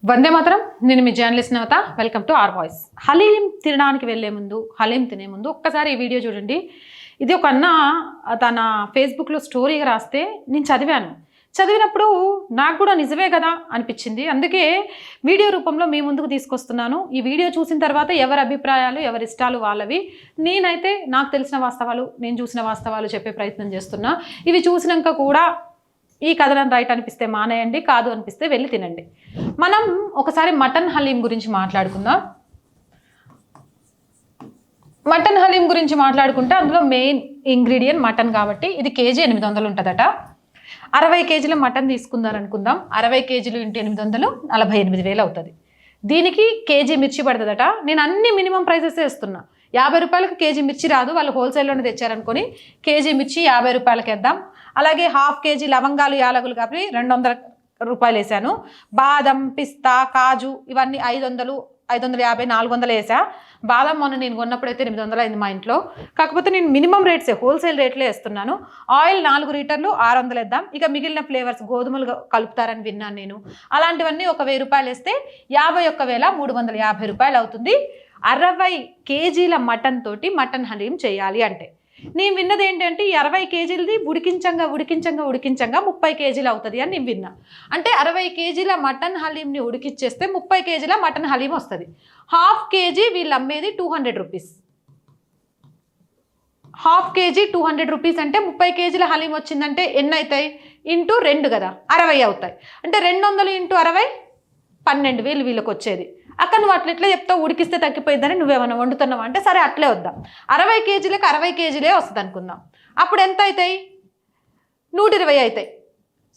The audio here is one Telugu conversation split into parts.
వందే మాత్రం. నేను మీ journalist Navata. Welcome to R voice. Haleem తినడానికి వెళ్ళే ముందు, హలీం తినే ముందు ఒక్కసారి ఈ వీడియో చూడండి. ఇది ఒక అన్న తన ఫేస్బుక్లో స్టోరీగా రాస్తే నేను చదివినప్పుడు నాకు కూడా నిజమే కదా అనిపించింది. అందుకే వీడియో రూపంలో మీ ముందుకు తీసుకొస్తున్నాను. ఈ వీడియో చూసిన తర్వాత ఎవరి అభిప్రాయాలు, ఎవరి ఇష్టాలు వాళ్ళవి. నేనైతే నాకు తెలిసిన వాస్తవాలు, నేను చూసిన వాస్తవాలు చెప్పే ప్రయత్నం చేస్తున్నా. ఇవి చూసినాక కూడా ఈ కథలను రైట్ అనిపిస్తే మానేయండి, కాదు అనిపిస్తే వెళ్ళి తినండి. మనం ఒకసారి మటన్ హలీం గురించి మాట్లాడుకుందాం. మటన్ హలీం గురించి మాట్లాడుకుంటే అందులో మెయిన్ ఇంగ్రీడియంట్ మటన్ కాబట్టి ఇది కేజీ 800 ఉంటుందట. 60 కేజీల మటన్ తీసుకుందారనుకుందాం. 60 కేజీలు ఇంటూ 800 48,000 అవుతుంది. దీనికి కేజీ మిర్చి పడుతుందట. నేను అన్ని మినిమం ప్రైసెస్ ఇస్తున్నా. 50 రూపాయలకు కేజీ మిర్చి రాదు, వాళ్ళు హోల్సేల్లోనే తెచ్చారనుకొని కేజీ మిర్చి 50 రూపాయలకి వేద్దాం. అలాగే హాఫ్ కేజీ లవంగాలు, యాలకులు కాబట్టి 200 రూపాయలు వేసాను. బాదం, పిస్తా, కాజు ఇవన్నీ 500, 550, 400 వేసా. బాదం మొన్న నేను కొన్నప్పుడైతే 800 అయింది మా ఇంట్లో. కాకపోతే నేను మినిమం రేట్సే, హోల్సేల్ రేట్లే వేస్తున్నాను. ఆయిల్ 4 లీటర్లు 600 వేద్దాం. ఇక మిగిలిన ఫ్లేవర్స్ గోధుమలు కలుపుతారని విన్నాను నేను. అలాంటివన్నీ ఒక 1000 రూపాయలు వేస్తే 51,350 రూపాయలు అవుతుంది. 60 కేజీల మటన్ తోటి మటన్ హలీం చేయాలి అంటే నేను విన్నది ఏంటంటే ఈ 60 కేజీలది ఉడికించంగా 30 కేజీలు అవుతుంది అని నేను విన్నా. అంటే 60 కేజీల మటన్ హలీంని ఉడికిచ్చేస్తే 30 కేజీల మటన్ హలీం వస్తుంది. హాఫ్ కేజీ వీళ్ళు అమ్మేది 200 రూపీస్. హాఫ్ కేజీ 200 రూపీస్ అంటే 30 కేజీల హలీం వచ్చిందంటే ఎన్ని అవుతాయి? ఇంటూ 2 కదా, 60 అవుతాయి. అంటే 200 ఇంటూ 60 12,000 వీళ్ళకి వచ్చేది. అక్కడ నువ్వు ఎట్లా చెప్తావు ఉడికిస్తే తగ్గిపోయిందని నువ్వేమన్నా వండుతున్నావు అంటే సరే అట్లే వద్దాం. 60 కేజీలకు 60 కేజీలే వస్తుంది అనుకుందాం. అప్పుడు ఎంత అవుతాయి? 120 అవుతాయి.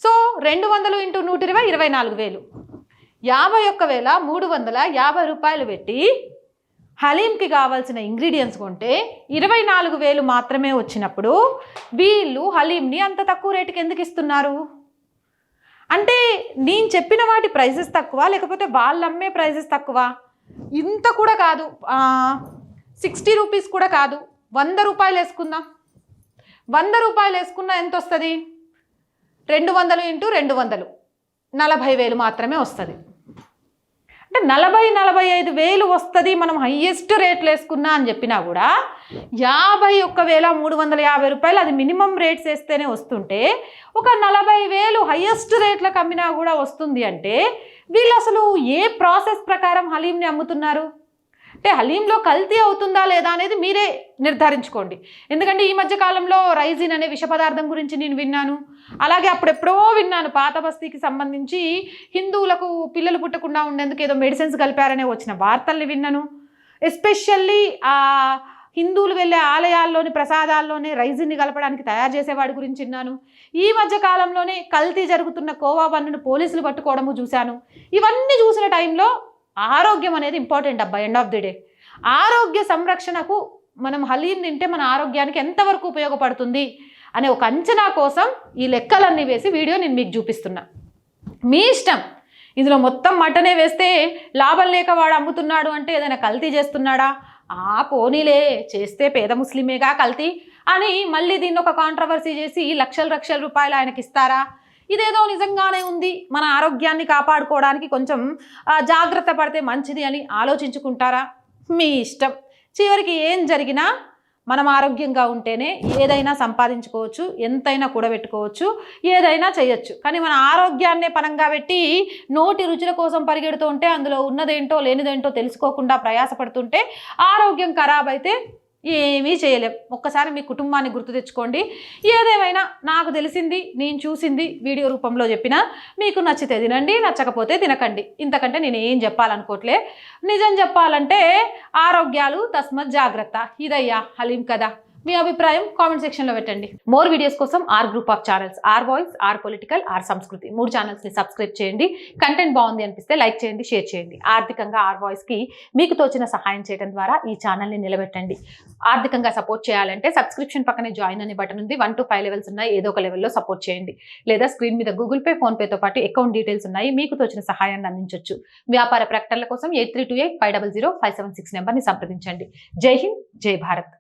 So 200 into 120 24,000. 51,350 రూపాయలు పెట్టి హలీంకి కావాల్సిన ఇంగ్రీడియంట్స్ కొంటే 24,000 మాత్రమే వచ్చినప్పుడు వీళ్ళు హలీంని అంత తక్కువ రేటుకి ఎందుకు ఇస్తున్నారు? అంటే నేను చెప్పిన వాటి ప్రైసెస్ తక్కువ, లేకపోతే వాళ్ళు అమ్మే ప్రైసెస్ తక్కువ? ఇంత కూడా కాదు, 60 రూపీస్ కూడా కాదు, 100 రూపాయలు వేసుకుందాం. 100 రూపాయలు వేసుకున్నా ఎంత వస్తుంది? 200 ఇంటూ 200 40,000 మాత్రమే వస్తుంది. అంటే 40,000-45,000 వస్తుంది మనం హయ్యెస్ట్ రేట్లు వేసుకున్నా అని చెప్పినా కూడా 51,350 రూపాయలు అది మినిమం రేట్స్ వేస్తేనే వస్తుంటే ఒక 40,000 హయ్యెస్ట్ రేట్లకు అమ్మినా కూడా వస్తుంది అంటే వీళ్ళు అసలు ఏ ప్రాసెస్ ప్రకారం హలీంని అమ్ముతున్నారు? అంటే హలీంలో కల్తీ అవుతుందా లేదా అనేది మీరే నిర్ధారించుకోండి. ఎందుకంటే ఈ మధ్య కాలంలో రైజిన్ అనే విష పదార్థం గురించి నేను విన్నాను. అలాగే అప్పుడెప్పుడో విన్నాను పాత బస్తీకి సంబంధించి హిందువులకు పిల్లలు పుట్టకుండా ఉండేందుకు ఏదో మెడిసిన్స్ కలిపారనే వచ్చిన వార్తల్ని విన్నాను. ఎస్పెషల్లీ హిందువులు వెళ్ళే ఆలయాల్లోని ప్రసాదాల్లోనే రైజిన్ని కలపడానికి తయారు చేసేవాడి గురించి విన్నాను. ఈ మధ్య కాలంలోనే కల్తీ జరుగుతున్న కోవా బన్నును పోలీసులు పట్టుకోవడము చూశాను. ఇవన్నీ చూసిన టైంలో ఆరోగ్యం అనేది ఇంపార్టెంట్ అబ్బా. ఎండ్ ఆఫ్ ది డే ఆరోగ్య సంరక్షణకు మనం హలీం తింటే మన ఆరోగ్యానికి ఎంతవరకు ఉపయోగపడుతుంది అనే ఒక అంచనా కోసం ఈ లెక్కలన్నీ వేసి వీడియో నేను మీకు చూపిస్తున్నా. మీ ఇష్టం. ఇందులో మొత్తం మటనే వేస్తే లాభం లేక వాడు అమ్ముతున్నాడు అంటే ఏదైనా కల్తీ చేస్తున్నాడా? పోనీలే చేస్తే పేద ముస్లిమేగా కల్తీ అని మళ్ళీ దీన్ని ఒక కాంట్రవర్సీ చేసి లక్షల రూపాయలు ఆయనకి ఇస్తారా? ఇదేదో నిజంగానే ఉంది, మన ఆరోగ్యాన్ని కాపాడుకోవడానికి కొంచెం జాగ్రత్త పడితే మంచిది అని ఆలోచించుకుంటారా? మీ ఇష్టం. చివరికి ఏం జరిగినా మనం ఆరోగ్యంగా ఉంటేనే ఏదైనా సంపాదించుకోవచ్చు, ఎంతైనా కూడబెట్టుకోవచ్చు, ఏదైనా చేయొచ్చు. కానీ మన ఆరోగ్యాన్నే పనంగా పెట్టి నోటి రుచుల కోసం పరిగెడుతూ ఉంటే అందులో ఉన్నదేంటో లేనిదేంటో తెలుసుకోకుండా ప్రయాసపడుతుంటే ఆరోగ్యం ఖరాబ్ అయితే ఏమీ చేయలేం. ఒక్కసారి మీ కుటుంబాన్ని గుర్తు తెచ్చుకోండి. ఏదేమైనా నాకు తెలిసింది, నేను చూసింది వీడియో రూపంలో చెప్పినా మీకు నచ్చితే తినండి, నచ్చకపోతే తినకండి. ఇంతకంటే నేను ఏం చెప్పాలనుకోవట్లే. నిజం చెప్పాలంటే ఆరోగ్యాలు తస్మత్ జాగ్రత్త. ఇదయ్యా హలీం కదా. మీ అభిప్రాయం కామెంట్ సెక్షన్లో పెట్టండి. మోర్ వీడియోస్ కోసం our group of channels, our voice, our political, our సంస్కృతి 3 ఛానల్స్ని సబ్స్క్రైబ్ చేయండి. కంటెంట్ బాగుంది అనిపిస్తే లైక్ చేయండి, షేర్ చేయండి. ఆర్థికంగా ఆర్ వాయిస్కి మీకు తోచిన సహాయం చేయడం ద్వారా ఈ ఛానల్ని నిలబెట్టండి. ఆర్థికంగా సపోర్ట్ చేయాలంటే సబ్స్క్రిప్షన్ పక్కనే జాయిన్ అనే బటన్ ఉంది. 1 to 5 లెవెల్స్ ఉన్నాయి. ఏదో ఒక లెవెల్లో సపోర్ట్ చేయండి. లేదా స్క్రీన్ మీద గూగుల్ పే, ఫోన్పేతో పాటు అకౌంట్ డీటెయిల్స్ ఉన్నాయి. మీకు తోచిన సహాయాన్ని అందించవచ్చు. వ్యాపార ప్రకటనల కోసం 8328 500 576 నెంబర్ని సంప్రదించండి. జై హింద్, జై భారత్.